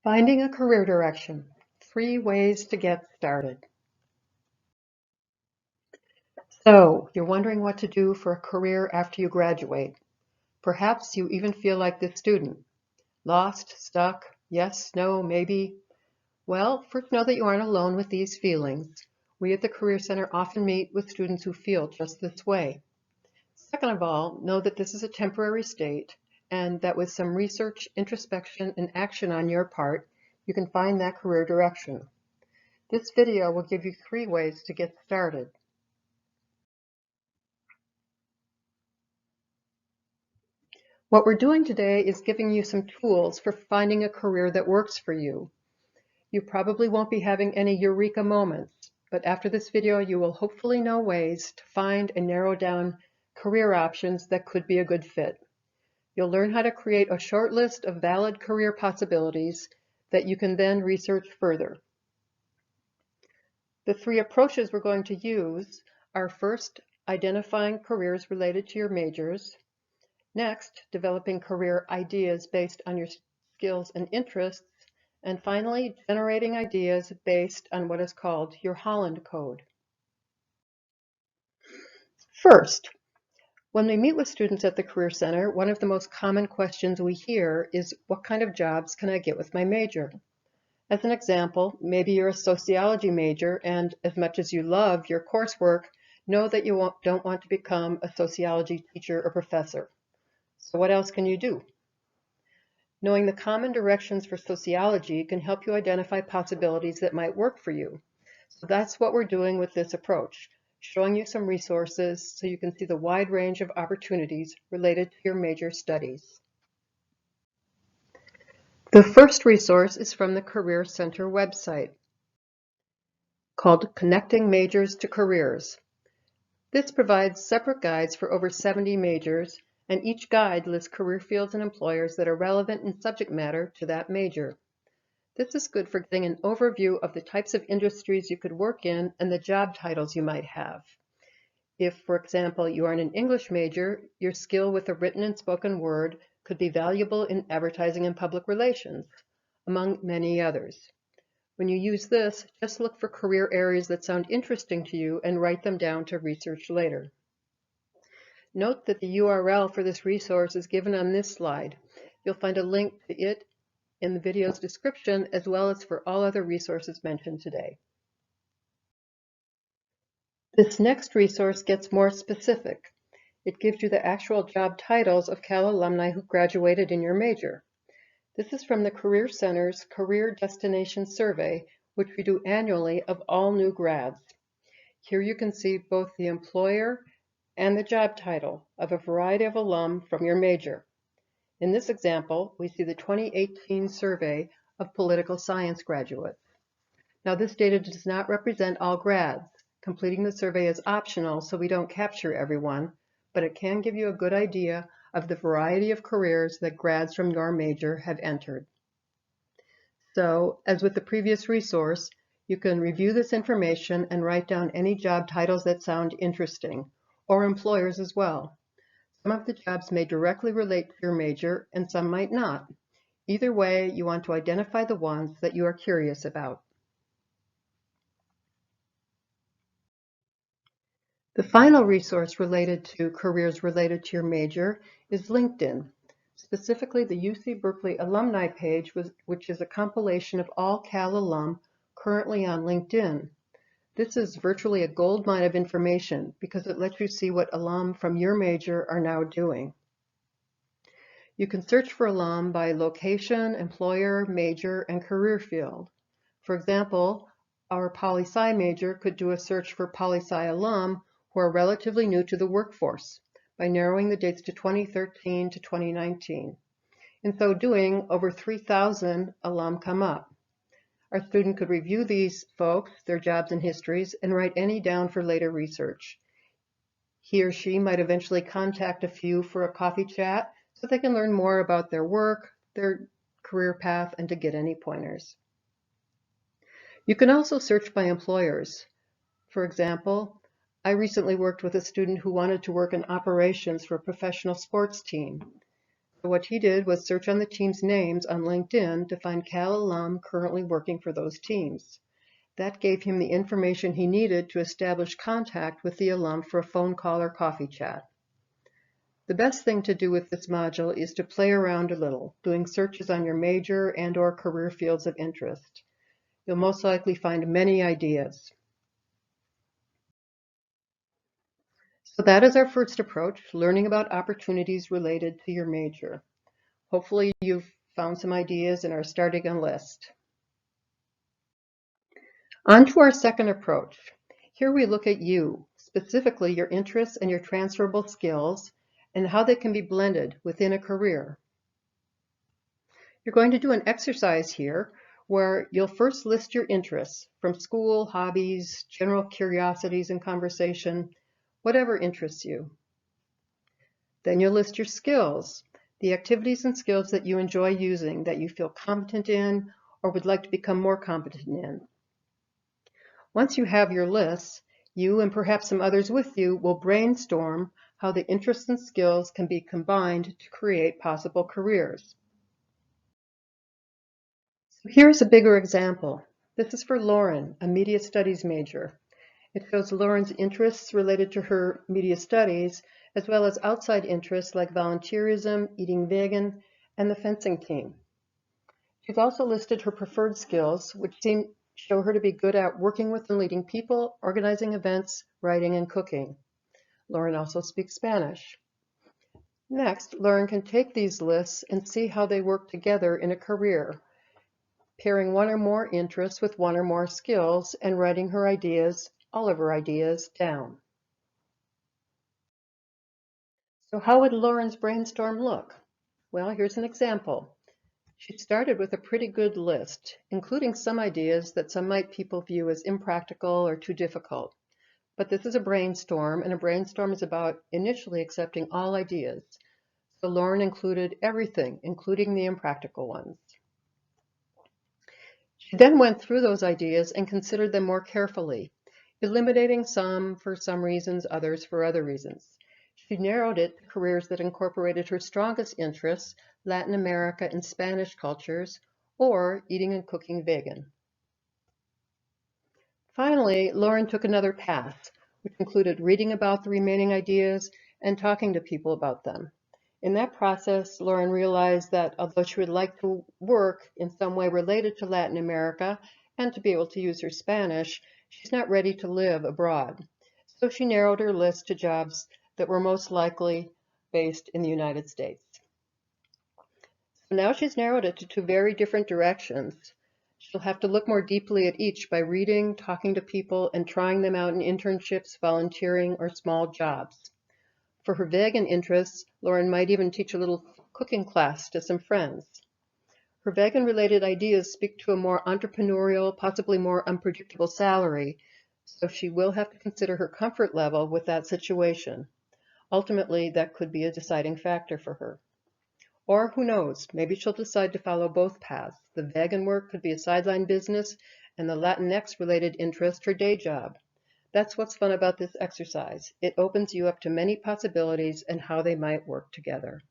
Finding a career direction, 3 ways to get started. So, you're wondering what to do for a career after you graduate. Perhaps you even feel like this student. Lost, stuck, yes, no, maybe. Well, first know that you aren't alone with these feelings. We at the Career Center often meet with students who feel just this way. Second of all, know that this is a temporary state and that with some research, introspection, and action on your part, you can find that career direction. This video will give you 3 ways to get started. What we're doing today is giving you some tools for finding a career that works for you. You probably won't be having any eureka moments, but after this video you will hopefully know ways to find and narrow down career options that could be a good fit. You'll learn how to create a short list of valid career possibilities that you can then research further. The 3 approaches we're going to use are first, identifying careers related to your majors. Next, developing career ideas based on your skills and interests. And finally, generating ideas based on what is called your Holland Code. First, when we meet with students at the Career Center, one of the most common questions we hear is, what kind of jobs can I get with my major? As an example, maybe you're a sociology major, and as much as you love your coursework, know that you don't want to become a sociology teacher or professor. So what else can you do? Knowing the common directions for sociology can help you identify possibilities that might work for you. So that's what we're doing with this approach, showing you some resources so you can see the wide range of opportunities related to your major studies. The first resource is from the Career Center website called Connecting Majors to Careers. This provides separate guides for over 70 majors, and each guide lists career fields and employers that are relevant in subject matter to that major. This is good for getting an overview of the types of industries you could work in and the job titles you might have. If, for example, you are an English major, your skill with the written and spoken word could be valuable in advertising and public relations, among many others. When you use this, just look for career areas that sound interesting to you and write them down to research later. Note that the URL for this resource is given on this slide. You'll find a link to it in the video's description, as well as for all other resources mentioned today. This next resource gets more specific. It gives you the actual job titles of Cal alumni who graduated in your major. This is from the Career Center's Career Destination Survey, which we do annually of all new grads. Here you can see both the employer and the job title of a variety of alum from your major. In this example, we see the 2018 survey of political science graduates. Now, this data does not represent all grads. Completing the survey is optional, so we don't capture everyone, but it can give you a good idea of the variety of careers that grads from your major have entered. So, as with the previous resource, you can review this information and write down any job titles that sound interesting, or employers as well. Some of the jobs may directly relate to your major, and some might not. Either way, you want to identify the ones that you are curious about. The final resource related to careers related to your major is LinkedIn, specifically the UC Berkeley alumni page, which is a compilation of all Cal alum currently on LinkedIn. This is virtually a goldmine of information because it lets you see what alum from your major are now doing. You can search for alum by location, employer, major, and career field. For example, our poli-sci major could do a search for poli-sci alum who are relatively new to the workforce by narrowing the dates to 2013 to 2019. In so doing, over 3,000 alum come up. Our student could review these folks, their jobs and histories, and write any down for later research. He or she might eventually contact a few for a coffee chat so they can learn more about their work, their career path, and to get any pointers. You can also search by employers. For example, I recently worked with a student who wanted to work in operations for a professional sports team. So what he did was search on the team's names on LinkedIn to find Cal alum currently working for those teams. That gave him the information he needed to establish contact with the alum for a phone call or coffee chat. The best thing to do with this module is to play around a little, doing searches on your major and/or career fields of interest. You'll most likely find many ideas. So that is our first approach, learning about opportunities related to your major. Hopefully you've found some ideas and are starting a list. On to our second approach. Here we look at you, specifically your interests and your transferable skills, and how they can be blended within a career. You're going to do an exercise here where you'll first list your interests from school, hobbies, general curiosities and conversation, whatever interests you. Then you'll list your skills, the activities and skills that you enjoy using, that you feel competent in or would like to become more competent in. Once you have your lists, you and perhaps some others with you will brainstorm how the interests and skills can be combined to create possible careers. So here's a bigger example. This is for Lauren, a media studies major. It shows Lauren's interests related to her media studies, as well as outside interests like volunteerism, eating vegan, and the fencing team. She's also listed her preferred skills, which show her to be good at working with and leading people, organizing events, writing, and cooking. Lauren also speaks Spanish. Next, Lauren can take these lists and see how they work together in a career, pairing one or more interests with one or more skills and writing her ideas, all of her ideas, down. So how would Lauren's brainstorm look? Well, here's an example. She started with a pretty good list, including some ideas that some people view as impractical or too difficult. But this is a brainstorm, and a brainstorm is about initially accepting all ideas. So Lauren included everything, including the impractical ones. She then went through those ideas and considered them more carefully, eliminating some for some reasons, others for other reasons. She narrowed it to careers that incorporated her strongest interests, Latin America and Spanish cultures, or eating and cooking vegan. Finally, Lauren took another path, which included reading about the remaining ideas and talking to people about them. In that process, Lauren realized that although she would like to work in some way related to Latin America and to be able to use her Spanish, she's not ready to live abroad. So she narrowed her list to jobs that were most likely based in the United States. So now she's narrowed it to two very different directions. She'll have to look more deeply at each by reading, talking to people, and trying them out in internships, volunteering, or small jobs. For her vegan interests, Lauren might even teach a little cooking class to some friends. Her vegan-related ideas speak to a more entrepreneurial, possibly more unpredictable salary, so she will have to consider her comfort level with that situation. Ultimately, that could be a deciding factor for her. Or who knows, maybe she'll decide to follow both paths. The vegan work could be a sideline business, and the Latinx-related interest her day job. That's what's fun about this exercise. It opens you up to many possibilities and how they might work together.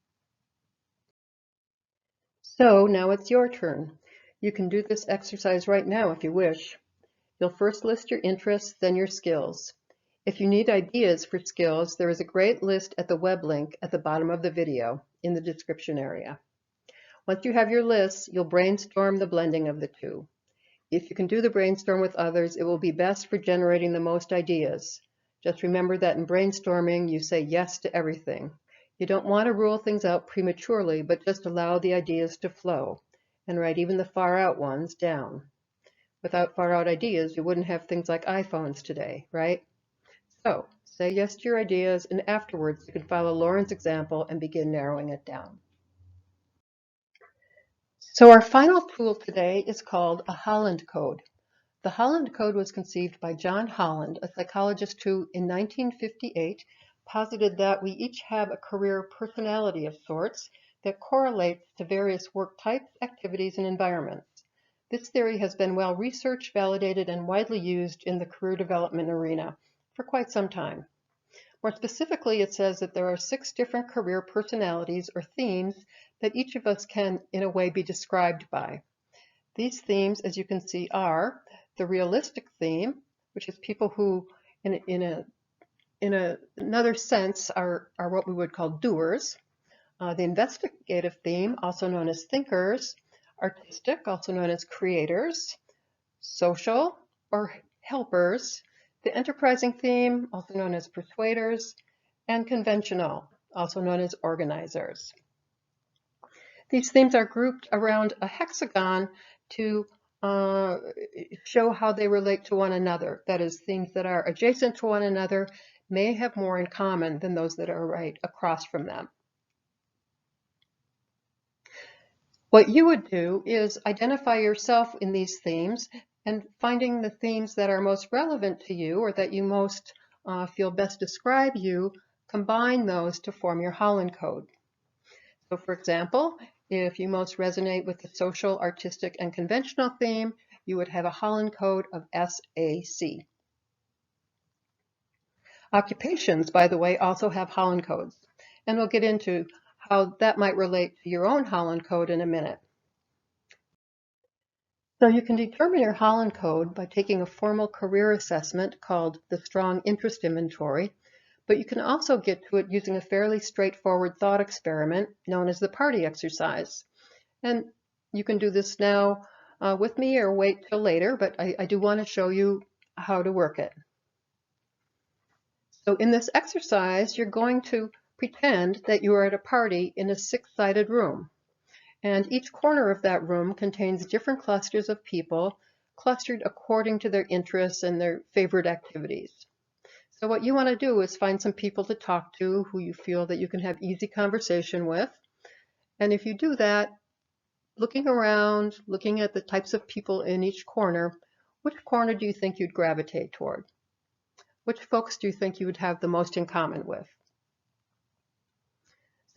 So now it's your turn. You can do this exercise right now if you wish. You'll first list your interests, then your skills. If you need ideas for skills, there is a great list at the web link at the bottom of the video in the description area. Once you have your lists, you'll brainstorm the blending of the two. If you can do the brainstorm with others, it will be best for generating the most ideas. Just remember that in brainstorming, you say yes to everything. You don't want to rule things out prematurely, but just allow the ideas to flow and write even the far out ones down. Without far out ideas, you wouldn't have things like iPhones today, right? So say yes to your ideas, and afterwards you can follow Lauren's example and begin narrowing it down. So our final tool today is called a Holland Code. The Holland Code was conceived by John Holland, a psychologist who, in 1958, posited that we each have a career personality of sorts that correlates to various work types, activities, and environments. This theory has been well researched, validated, and widely used in the career development arena for quite some time. More specifically, it says that there are 6 different career personalities or themes that each of us can, in a way, be described by. These themes, as you can see, are the realistic theme, which is people who, in another sense, are what we would call doers. The investigative theme, also known as thinkers. Artistic, also known as creators. Social, or helpers. The enterprising theme, also known as persuaders. And conventional, also known as organizers. These themes are grouped around a hexagon to show how they relate to one another. That is, themes that are adjacent to one another may have more in common than those that are right across from them. What you would do is identify yourself in these themes and finding the themes that are most relevant to you or that you most feel best describe you, combine those to form your Holland Code. So for example, if you most resonate with the social, artistic, and conventional theme, you would have a Holland Code of SAC. Occupations, by the way, also have Holland Codes, and we'll get into how that might relate to your own Holland Code in a minute. So you can determine your Holland Code by taking a formal career assessment called the Strong Interest Inventory, but you can also get to it using a fairly straightforward thought experiment known as the party exercise. And you can do this now with me or wait till later, but I do want to show you how to work it. So in this exercise, you're going to pretend that you are at a party in a 6-sided room. And each corner of that room contains different clusters of people, clustered according to their interests and their favorite activities. So what you want to do is find some people to talk to who you feel that you can have easy conversation with. And if you do that, looking around, looking at the types of people in each corner, which corner do you think you'd gravitate toward? Which folks do you think you would have the most in common with?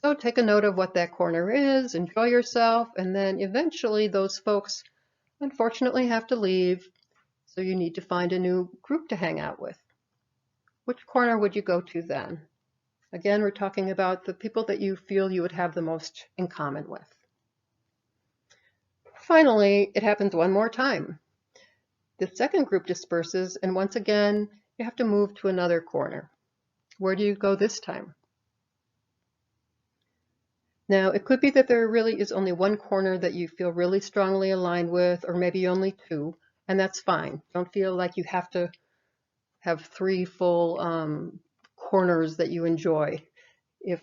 So take a note of what that corner is, enjoy yourself, and then eventually those folks unfortunately have to leave, so you need to find a new group to hang out with. Which corner would you go to then? Again, we're talking about the people that you feel you would have the most in common with. Finally, it happens one more time. The second group disperses, and once again, you have to move to another corner. Where do you go this time? Now, it could be that there really is only one corner that you feel really strongly aligned with, or maybe only 2, and that's fine. Don't feel like you have to have 3 full corners that you enjoy. If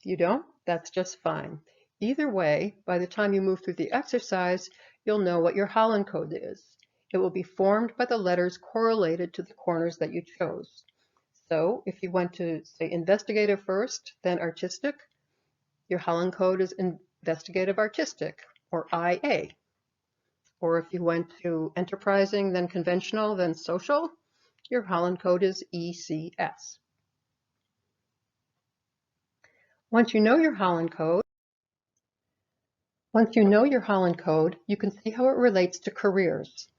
you don't, that's just fine. Either way, by the time you move through the exercise, you'll know what your Holland Code is. It will be formed by the letters correlated to the corners that you chose. So if you went to, say, investigative first, then artistic, your Holland Code is investigative artistic, or IA. Or if you went to enterprising, then conventional, then social, your Holland Code is ECS. Once you know your Holland Code, you can see how it relates to careers.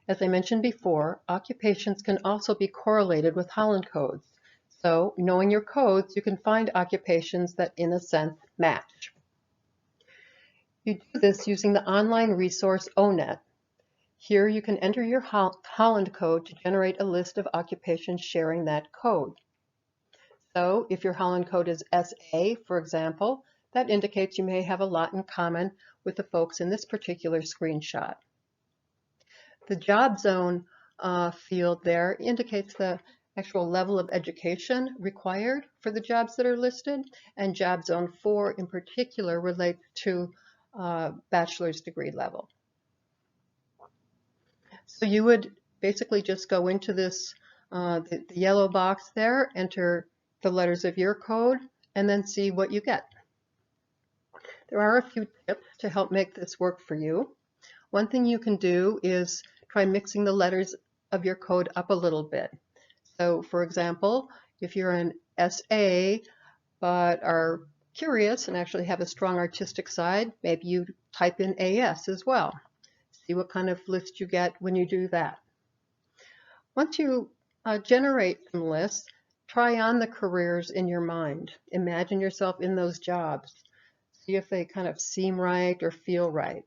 As I mentioned before, occupations can also be correlated with Holland Codes. So, knowing your codes, you can find occupations that, in a sense, match. You do this using the online resource ONET. Here you can enter your Holland Code to generate a list of occupations sharing that code. So, if your Holland Code is SA, for example, that indicates you may have a lot in common with the folks in this particular screenshot. The job zone field there indicates the actual level of education required for the jobs that are listed, and job zone 4 in particular relates to bachelor's degree level. So you would basically just go into this, the yellow box there, enter the letters of your code, and then see what you get. There are a few tips to help make this work for you. One thing you can do is try mixing the letters of your code up a little bit. So for example, if you're an SA but are curious and actually have a strong artistic side, maybe you type in AS as well. See what kind of list you get when you do that. Once you generate some lists, try on the careers in your mind. Imagine yourself in those jobs. See if they kind of seem right or feel right.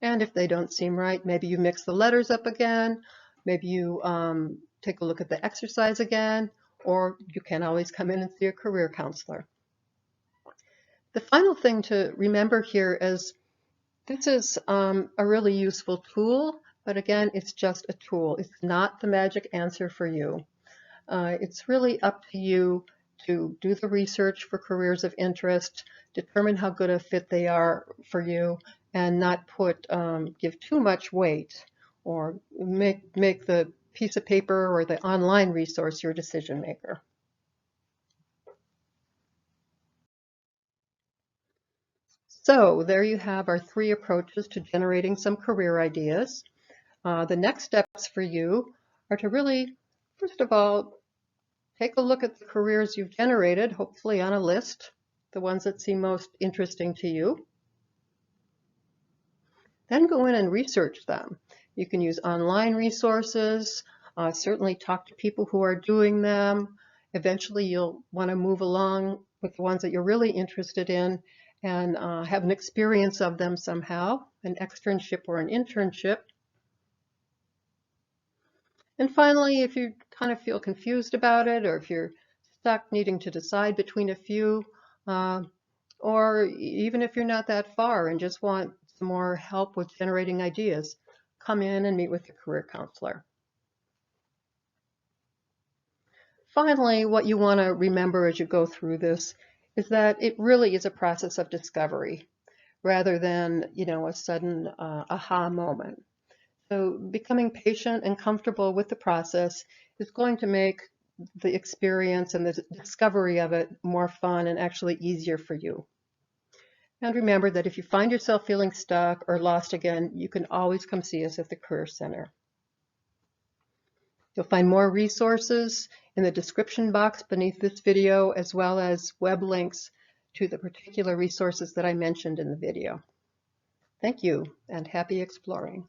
And if they don't seem right, maybe you mix the letters up again. Maybe you take a look at the exercise again, or you can always come in and see a career counselor. The final thing to remember here is this is a really useful tool, but again, it's just a tool. It's not the magic answer for you. It's really up to you to do the research for careers of interest, determine how good a fit they are for you, and not give too much weight or make the piece of paper or the online resource your decision maker. So there you have our 3 approaches to generating some career ideas. The next steps for you are to really, first of all, take a look at the careers you've generated, hopefully on a list, the ones that seem most interesting to you. Then go in and research them. You can use online resources, certainly talk to people who are doing them. Eventually you'll want to move along with the ones that you're really interested in and have an experience of them somehow, an externship or an internship. And finally, if you kind of feel confused about it, or if you're stuck needing to decide between a few, or even if you're not that far and just want some more help with generating ideas, come in and meet with your career counselor. Finally, what you want to remember as you go through this is that it really is a process of discovery rather than, a sudden aha moment. So becoming patient and comfortable with the process is going to make the experience and the discovery of it more fun and actually easier for you. And remember that if you find yourself feeling stuck or lost again, you can always come see us at the Career Center. You'll find more resources in the description box beneath this video, as well as web links to the particular resources that I mentioned in the video. Thank you, and happy exploring.